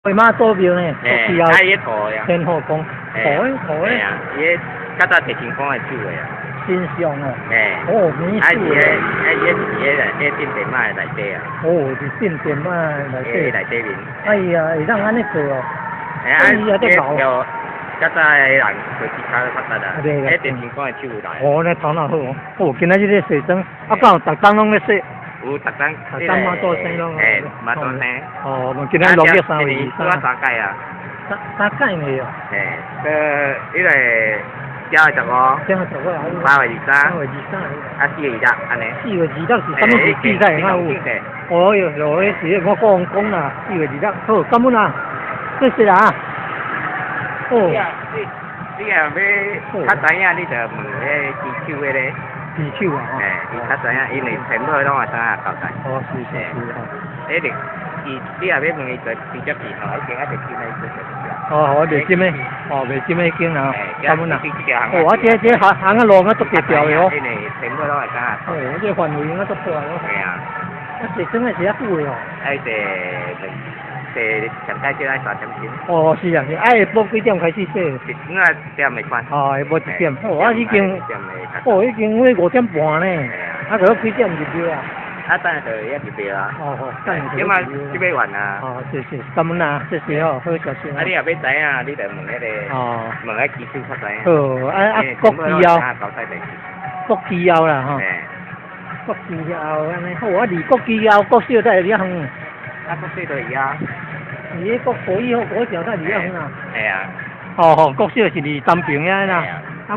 回马祖庙呢，伊迄图呀，天后宫，好诶，啊，伊较早摕天公来煮诶啊，真香哦，美啊，术诶，伊镇电马内底啊，是镇电马内底，内底面，哎呀，会当安尼做哦，哎呀，这老，较早诶人做其他发达啦，迄摕天公诶手来，那头脑好哦，今仔日咧洗灯，啊，敢有逐工拢咧洗。有逐工马祖生咯，马祖生。今仔6月3日23。3届啊。3届呢哦。迄个7月15。8月23。啊4月20安尼。4月20是啥物事比赛啊？哦哟，迄是我讲啦，4月20好，感恩啊，谢谢啊。你若要较知影，你着问迄支手迄个。技术啊，伊较知影，因为全部拢会知影交代。是。迄个，你若要问伊就直接去吼，已经啊袂见伊做事我袂见咩，袂见咩经啊，感恩啊。这行啊路啊都别调的哦。因为全部拢会知影。这范围应该都破咯。系啊。这真系是啊久的哦。上街只爱3点钟。是啊，下晡几点开始洗？5点未关。下晡1点。已经5点半呢。就几点入庙啊？等下就要入庙啊。等下今晚这边完啊。谢谢，感恩啊，谢谢哦，好小心。你若要知影，你就问迄个。问迄技术较知影。国旗啊。国旗后啦吼。国旗后安尼好离国旗后国小才会较远。国小就伊啊。伊迄国语国小才离较远啊。系啊。国小是离东平遐啦。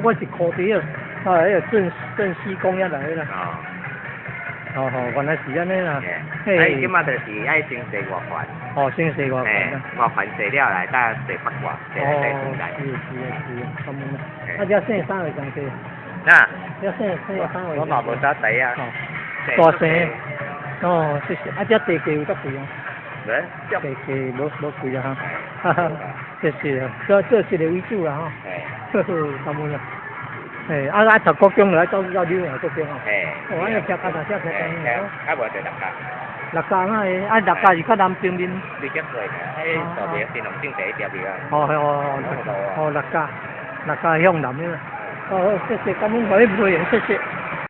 我是科第二，迄个镇西公遐来啦。原来是安尼啦。即马就是爱先坐外环。先坐外环。外环坐了来，再坐北外，坐来坐出来。是，感恩。这生3位上去。这生3位。我嘛无啥知啊。大生。谢谢。这地价有得贵啊？地价无贵啊哈。谢谢，这是个为主啦吼。感恩啦。读国中来到纽约国中哦。安尼车脚踏车车无就6家6家是较南平面。你接过嘅，道边是农政第一条边啊。6家向南的。谢谢，感恩各位会员，谢谢。